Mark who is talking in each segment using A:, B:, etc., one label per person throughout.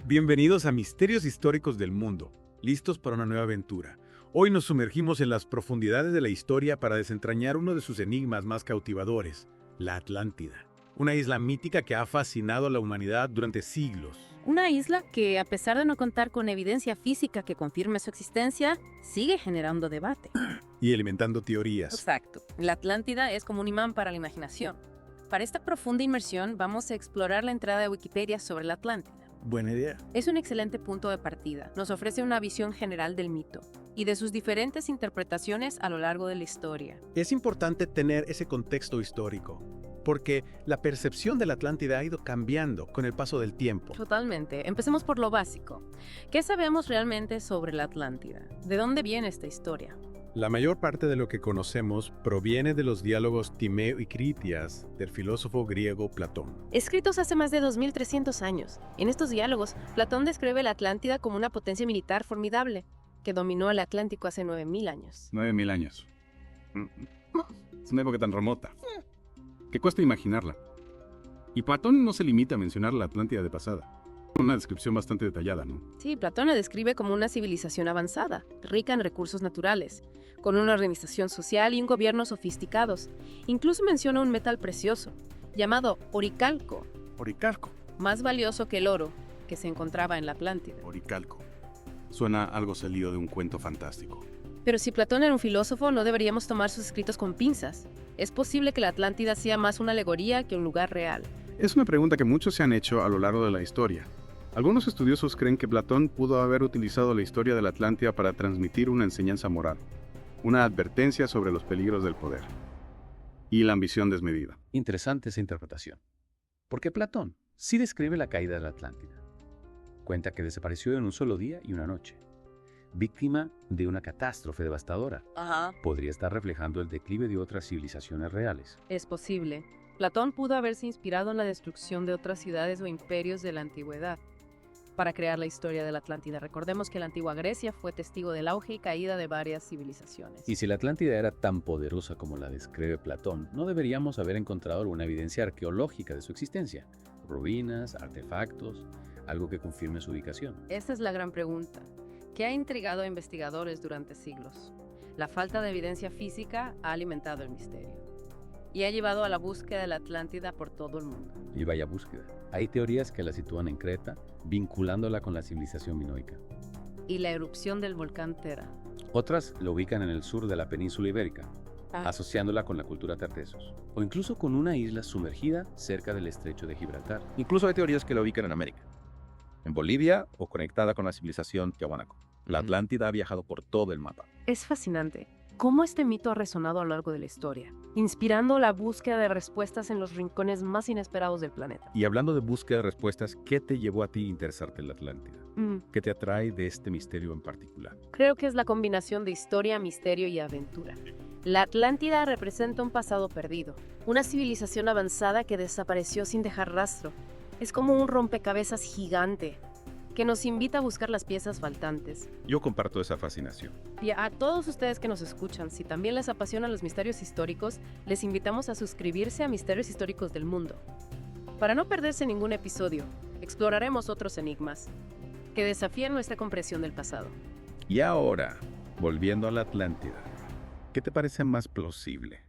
A: Bienvenidos a Misterios Históricos del Mundo, listos para una nueva aventura. Hoy nos sumergimos en las profundidades de la historia para desentrañar uno de sus enigmas más cautivadores, la Atlántida. Una isla mítica que ha fascinado a la humanidad durante siglos.
B: Una isla que, a pesar de no contar con evidencia física que confirme su existencia, sigue generando debate.
A: Y alimentando teorías.
B: Exacto. La Atlántida es como un imán para la imaginación. Para esta profunda inmersión vamos a explorar la entrada de Wikipedia sobre la Atlántida.
A: Buena idea.
B: Es un excelente punto de partida. Nos ofrece una visión general del mito y de sus diferentes interpretaciones a lo largo de la historia.
A: Es importante tener ese contexto histórico, porque la percepción de la Atlántida ha ido cambiando con el paso del tiempo.
B: Totalmente. Empecemos por lo básico. ¿Qué sabemos realmente sobre la Atlántida? ¿De dónde viene esta historia?
A: La mayor parte de lo que conocemos proviene de los diálogos Timeo y Critias del filósofo griego Platón.
B: Escritos hace más de 2300 años. En estos diálogos, Platón describe la Atlántida como una potencia militar formidable que dominó el Atlántico hace 9000 años.
C: 9000 años. Es una época tan remota que cuesta imaginarla. Y Platón no se limita a mencionar la Atlántida de pasada. Una descripción bastante detallada, ¿no?
B: Sí, Platón la describe como una civilización avanzada, rica en recursos naturales, con una organización social y un gobierno sofisticados. Incluso menciona un metal precioso, llamado oricalco,
C: Oricalco.
B: más valioso que el oro que se encontraba en la Atlántida.
C: Oricalco. Suena algo salido de un cuento fantástico.
B: Pero si Platón era un filósofo, no deberíamos tomar sus escritos con pinzas. Es posible que la Atlántida sea más una alegoría que un lugar real.
C: Es una pregunta que muchos se han hecho a lo largo de la historia. Algunos estudiosos creen que Platón pudo haber utilizado la historia de la Atlántida para transmitir una enseñanza moral, una advertencia sobre los peligros del poder y la ambición desmedida.
D: Interesante esa interpretación, porque Platón sí describe la caída de la Atlántida. Cuenta que desapareció en un solo día y una noche, víctima de una catástrofe devastadora. Podría estar reflejando el declive de otras civilizaciones reales.
B: Es posible. Platón pudo haberse inspirado en la destrucción de otras ciudades o imperios de la antigüedad para crear la historia de la Atlántida. Recordemos que la antigua Grecia fue testigo del auge y caída de varias civilizaciones.
D: Y si la Atlántida era tan poderosa como la describe Platón, ¿no deberíamos haber encontrado alguna evidencia arqueológica de su existencia? Ruinas, artefactos, algo que confirme su ubicación.
B: Esta es la gran pregunta, que ha intrigado a investigadores durante siglos. La falta de evidencia física ha alimentado el misterio y ha llevado a la búsqueda de la Atlántida por todo el mundo.
D: Y vaya búsqueda. Hay teorías que la sitúan en Creta, vinculándola con la civilización minoica.
B: Y la erupción del volcán Tera.
D: Otras lo ubican en el sur de la península ibérica, asociándola con la cultura tartesos, o incluso con una isla sumergida cerca del estrecho de Gibraltar.
E: Incluso hay teorías que la ubican en América, en Bolivia o conectada con la civilización Tiahuanaco. La Atlántida ha viajado por todo el mapa.
B: Es fascinante cómo este mito ha resonado a lo largo de la historia, inspirando la búsqueda de respuestas en los rincones más inesperados del planeta.
C: Y hablando de búsqueda de respuestas, ¿qué te llevó a ti a interesarte en la Atlántida? ¿Qué te atrae de este misterio en particular?
B: Creo que es la combinación de historia, misterio y aventura. La Atlántida representa un pasado perdido, una civilización avanzada que desapareció sin dejar rastro. Es como un rompecabezas gigante que nos invita a buscar las piezas faltantes.
C: Yo comparto esa fascinación.
B: Y a todos ustedes que nos escuchan, si también les apasionan los misterios históricos, les invitamos a suscribirse a Misterios Históricos del Mundo. Para no perderse ningún episodio, exploraremos otros enigmas que desafían nuestra comprensión del pasado.
C: Y ahora, volviendo a la Atlántida, ¿qué te parece más plausible?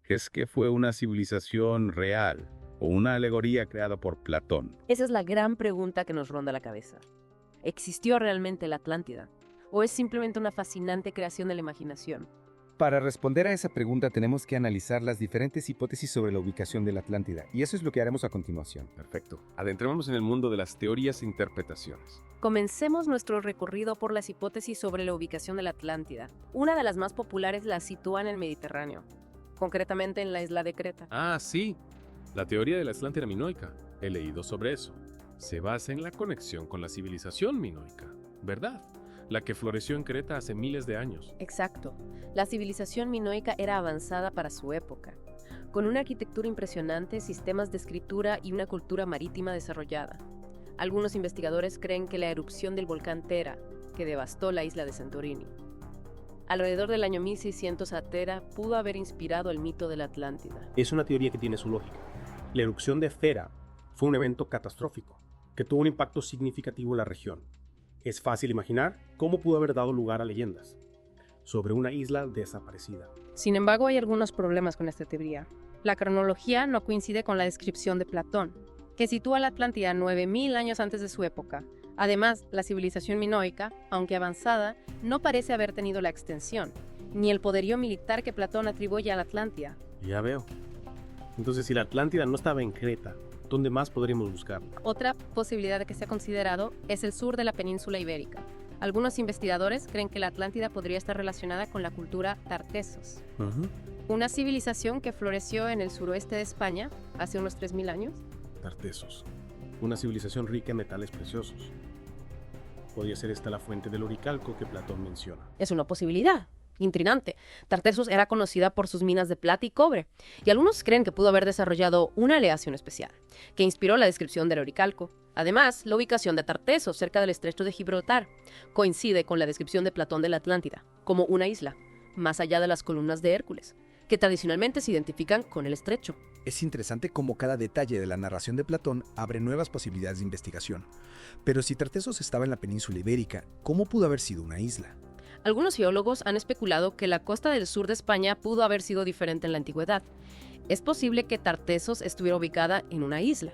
C: ¿Es que fue una civilización real o una alegoría creada por Platón?
B: Esa es la gran pregunta que nos ronda la cabeza. ¿Existió realmente la Atlántida? ¿O es simplemente una fascinante creación de la imaginación?
F: Para responder a esa pregunta tenemos que analizar las diferentes hipótesis sobre la ubicación de la Atlántida, y eso es lo que haremos a continuación.
G: Perfecto. Adentrémonos en el mundo de las teorías e interpretaciones.
B: Comencemos nuestro recorrido por las hipótesis sobre la ubicación de la Atlántida. Una de las más populares la sitúa en el Mediterráneo, concretamente en la isla de Creta.
G: Ah, sí. La teoría de la Atlántida minoica. He leído sobre eso. Se basa en la conexión con la civilización minoica, ¿verdad? La que floreció en Creta hace miles de años.
B: Exacto. La civilización minoica era avanzada para su época, con una arquitectura impresionante, sistemas de escritura y una cultura marítima desarrollada. Algunos investigadores creen que la erupción del volcán Tera, que devastó la isla de Santorini, alrededor del año 1600 a Tera, pudo haber inspirado el mito de la Atlántida.
H: Es una teoría que tiene su lógica. La erupción de Thera fue un evento catastrófico que tuvo un impacto significativo en la región. Es fácil imaginar cómo pudo haber dado lugar a leyendas sobre una isla desaparecida.
B: Sin embargo, hay algunos problemas con esta teoría. La cronología no coincide con la descripción de Platón, que sitúa la Atlántida 9000 años antes de su época. Además, la civilización minoica, aunque avanzada, no parece haber tenido la extensión, ni el poderío militar que Platón atribuye a la Atlántida.
H: Ya veo. Entonces, si la Atlántida no estaba en Creta, ¿dónde más podríamos buscarla?
B: Otra posibilidad que se ha considerado es el sur de la península ibérica. Algunos investigadores creen que la Atlántida podría estar relacionada con la cultura Tartessos, una civilización que floreció en el suroeste de España hace unos 3000 años.
H: Tartessos, una civilización rica en metales preciosos. Podría ser esta la fuente del oricalco que Platón menciona.
B: Es una posibilidad. Intrigante. Tartessos era conocida por sus minas de plata y cobre, y algunos creen que pudo haber desarrollado una aleación especial, que inspiró la descripción del oricalco. Además, la ubicación de Tartessos cerca del estrecho de Gibraltar coincide con la descripción de Platón de la Atlántida, como una isla, más allá de las columnas de Hércules, que tradicionalmente se identifican con el estrecho.
I: Es interesante cómo cada detalle de la narración de Platón abre nuevas posibilidades de investigación. Pero si Tartessos estaba en la península ibérica, ¿cómo pudo haber sido una isla?
B: Algunos geólogos han especulado que la costa del sur de España pudo haber sido diferente en la antigüedad. Es posible que Tartessos estuviera ubicada en una isla,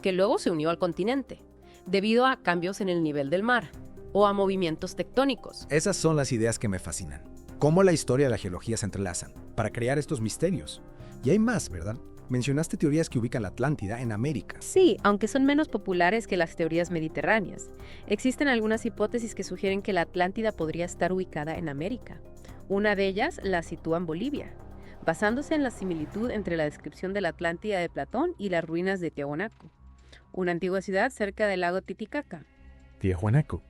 B: que luego se unió al continente, debido a cambios en el nivel del mar o a movimientos tectónicos.
I: Esas son las ideas que me fascinan. Cómo la historia y la geología se entrelazan para crear estos misterios. Y hay más, ¿verdad? Mencionaste teorías que ubican la Atlántida en América.
B: Sí, aunque son menos populares que las teorías mediterráneas. Existen algunas hipótesis que sugieren que la Atlántida podría estar ubicada en América. Una de ellas la sitúa en Bolivia, basándose en la similitud entre la descripción de la Atlántida de Platón y las ruinas de Tiahuanaco, una antigua ciudad cerca del lago Titicaca.
J: Tiahuanaco,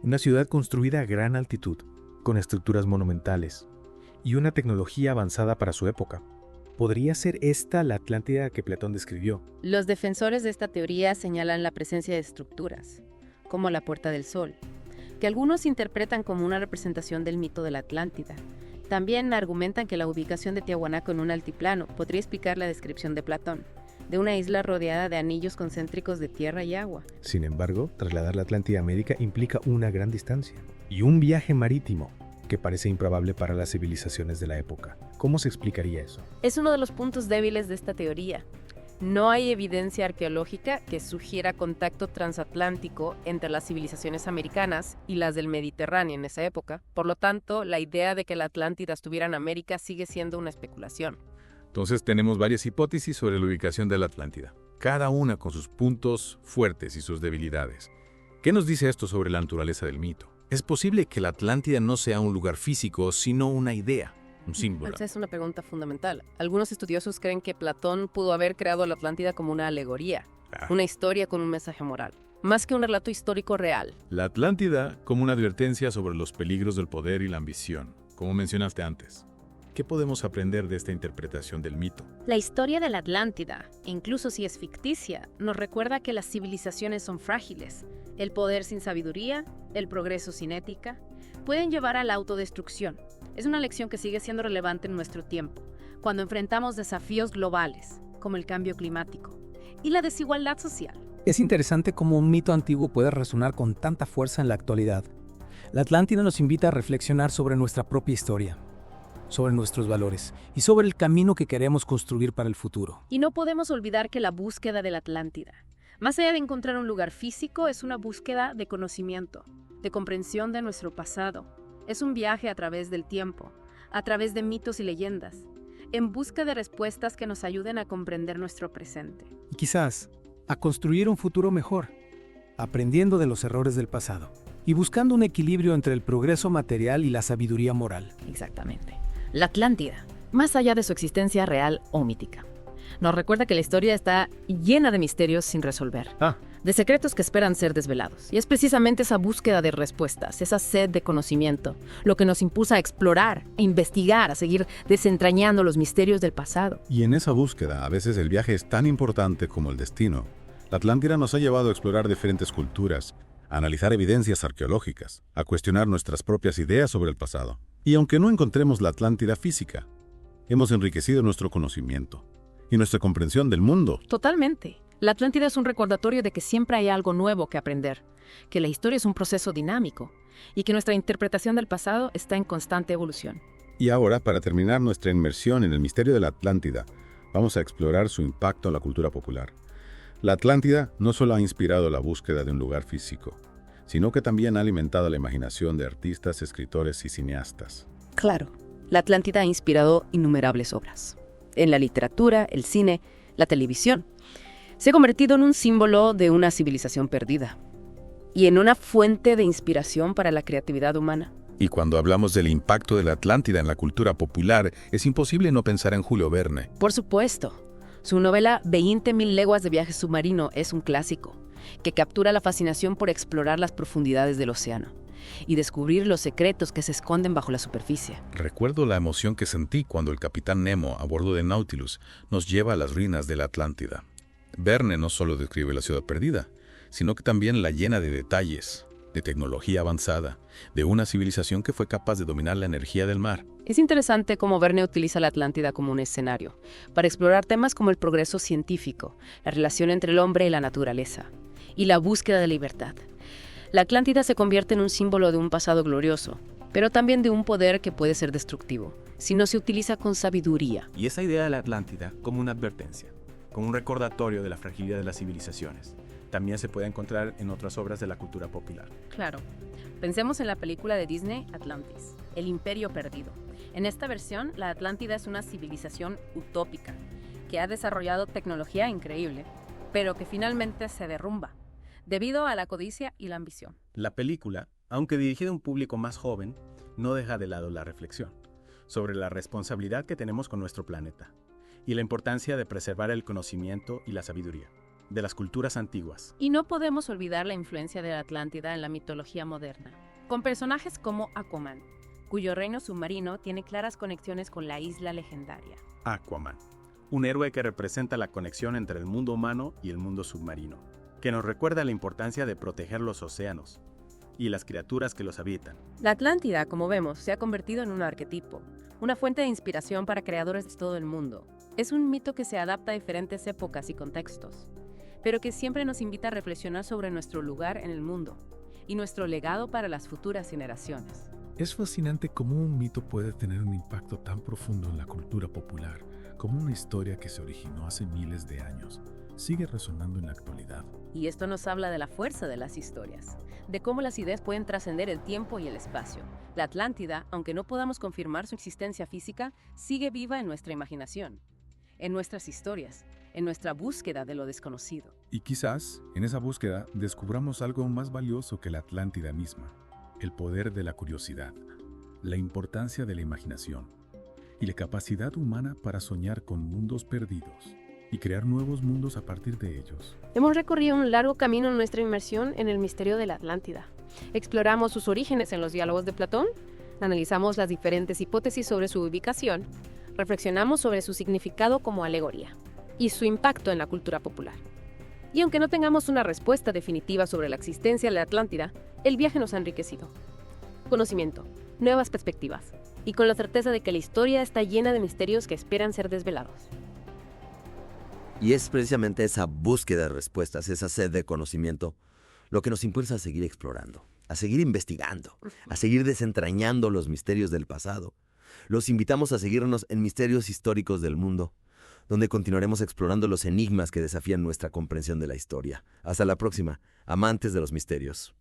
J: una ciudad construida a gran altitud, con estructuras monumentales y una tecnología avanzada para su época. ¿Podría ser esta la Atlántida que Platón describió?
B: Los defensores de esta teoría señalan la presencia de estructuras, como la Puerta del Sol, que algunos interpretan como una representación del mito de la Atlántida. También argumentan que la ubicación de Tiahuanaco en un altiplano podría explicar la descripción de Platón, de una isla rodeada de anillos concéntricos de tierra y agua.
J: Sin embargo, trasladar la Atlántida a América implica una gran distancia y un viaje marítimo que parece improbable para las civilizaciones de la época. ¿Cómo se explicaría eso?
B: Es uno de los puntos débiles de esta teoría. No hay evidencia arqueológica que sugiera contacto transatlántico entre las civilizaciones americanas y las del Mediterráneo en esa época. Por lo tanto, la idea de que la Atlántida estuviera en América sigue siendo una especulación.
A: Entonces tenemos varias hipótesis sobre la ubicación de la Atlántida, cada una con sus puntos fuertes y sus debilidades. ¿Qué nos dice esto sobre la naturaleza del mito? ¿Es posible que la Atlántida no sea un lugar físico, sino una idea, un símbolo?
B: Esa es una pregunta fundamental. Algunos estudiosos creen que Platón pudo haber creado la Atlántida como una alegoría, una historia con un mensaje moral, más que un relato histórico real.
A: La Atlántida como una advertencia sobre los peligros del poder y la ambición, como mencionaste antes. ¿Qué podemos aprender de esta interpretación del mito?
B: La historia de la Atlántida, incluso si es ficticia, nos recuerda que las civilizaciones son frágiles. El poder sin sabiduría, el progreso sin ética, pueden llevar a la autodestrucción. Es una lección que sigue siendo relevante en nuestro tiempo, cuando enfrentamos desafíos globales, como el cambio climático y la desigualdad social.
K: Es interesante cómo un mito antiguo puede resonar con tanta fuerza en la actualidad. La Atlántida nos invita a reflexionar sobre nuestra propia historia, sobre nuestros valores y sobre el camino que queremos construir para el futuro.
B: Y no podemos olvidar que la búsqueda de la Atlántida, más allá de encontrar un lugar físico, es una búsqueda de conocimiento, de comprensión de nuestro pasado. Es un viaje a través del tiempo, a través de mitos y leyendas, en busca de respuestas que nos ayuden a comprender nuestro presente.
K: Y quizás a construir un futuro mejor, aprendiendo de los errores del pasado y buscando un equilibrio entre el progreso material y la sabiduría moral.
B: Exactamente. La Atlántida, más allá de su existencia real o mítica, nos recuerda que la historia está llena de misterios sin resolver, de secretos que esperan ser desvelados. Y es precisamente esa búsqueda de respuestas, esa sed de conocimiento, lo que nos impulsa a explorar, a investigar, a seguir desentrañando los misterios del pasado.
C: Y en esa búsqueda, a veces el viaje es tan importante como el destino. La Atlántida nos ha llevado a explorar diferentes culturas, a analizar evidencias arqueológicas, a cuestionar nuestras propias ideas sobre el pasado. Y aunque no encontremos la Atlántida física, hemos enriquecido nuestro conocimiento y nuestra comprensión del mundo.
B: Totalmente. La Atlántida es un recordatorio de que siempre hay algo nuevo que aprender, que la historia es un proceso dinámico y que nuestra interpretación del pasado está en constante evolución.
C: Y ahora, para terminar nuestra inmersión en el misterio de la Atlántida, vamos a explorar su impacto en la cultura popular. La Atlántida no solo ha inspirado la búsqueda de un lugar físico, sino que también ha alimentado la imaginación de artistas, escritores y cineastas.
L: Claro, la Atlántida ha inspirado innumerables obras. En la literatura, el cine, la televisión. Se ha convertido en un símbolo de una civilización perdida y en una fuente de inspiración para la creatividad humana.
A: Y cuando hablamos del impacto de la Atlántida en la cultura popular, es imposible no pensar en Julio Verne.
L: Por supuesto. Su novela 20.000 leguas de viaje submarino es un clásico que captura la fascinación por explorar las profundidades del océano y descubrir los secretos que se esconden bajo la superficie.
A: Recuerdo la emoción que sentí cuando el capitán Nemo, a bordo de Nautilus, nos lleva a las ruinas de la Atlántida. Verne no solo describe la ciudad perdida, sino que también la llena de detalles, de tecnología avanzada, de una civilización que fue capaz de dominar la energía del mar.
L: Es interesante cómo Verne utiliza la Atlántida como un escenario para explorar temas como el progreso científico, la relación entre el hombre y la naturaleza, y la búsqueda de libertad. La Atlántida se convierte en un símbolo de un pasado glorioso, pero también de un poder que puede ser destructivo, si no se utiliza con sabiduría.
M: Y esa idea de la Atlántida como una advertencia, como un recordatorio de la fragilidad de las civilizaciones, también se puede encontrar en otras obras de la cultura popular.
B: Claro. Pensemos en la película de Disney, Atlantis, El Imperio Perdido. En esta versión, la Atlántida es una civilización utópica que ha desarrollado tecnología increíble, pero que finalmente se derrumba debido a la codicia y la ambición.
M: La película, aunque dirigida a un público más joven, no deja de lado la reflexión sobre la responsabilidad que tenemos con nuestro planeta y la importancia de preservar el conocimiento y la sabiduría de las culturas antiguas.
B: Y no podemos olvidar la influencia de la Atlántida en la mitología moderna, con personajes como Aquaman, cuyo reino submarino tiene claras conexiones con la isla legendaria.
M: Aquaman, un héroe que representa la conexión entre el mundo humano y el mundo submarino, que nos recuerda la importancia de proteger los océanos y las criaturas que los habitan.
B: La Atlántida, como vemos, se ha convertido en un arquetipo, una fuente de inspiración para creadores de todo el mundo. Es un mito que se adapta a diferentes épocas y contextos, pero que siempre nos invita a reflexionar sobre nuestro lugar en el mundo y nuestro legado para las futuras generaciones.
J: Es fascinante cómo un mito puede tener un impacto tan profundo en la cultura popular, como una historia que se originó hace miles de años, sigue resonando en la actualidad.
B: Y esto nos habla de la fuerza de las historias, de cómo las ideas pueden trascender el tiempo y el espacio. La Atlántida, aunque no podamos confirmar su existencia física, sigue viva en nuestra imaginación, en nuestras historias, en nuestra búsqueda de lo desconocido.
J: Y quizás, en esa búsqueda, descubramos algo más valioso que la Atlántida misma: el poder de la curiosidad, la importancia de la imaginación y la capacidad humana para soñar con mundos perdidos y crear nuevos mundos a partir de ellos.
B: Hemos recorrido un largo camino en nuestra inmersión en el misterio de la Atlántida. Exploramos sus orígenes en los diálogos de Platón, analizamos las diferentes hipótesis sobre su ubicación, reflexionamos sobre su significado como alegoría y su impacto en la cultura popular. Y aunque no tengamos una respuesta definitiva sobre la existencia de la Atlántida, el viaje nos ha enriquecido. Conocimiento, nuevas perspectivas, y con la certeza de que la historia está llena de misterios que esperan ser desvelados.
N: Y es precisamente esa búsqueda de respuestas, esa sed de conocimiento, lo que nos impulsa a seguir explorando, a seguir investigando, a seguir desentrañando los misterios del pasado. Los invitamos a seguirnos en Misterios Históricos del Mundo, donde continuaremos explorando los enigmas que desafían nuestra comprensión de la historia. Hasta la próxima, amantes de los misterios.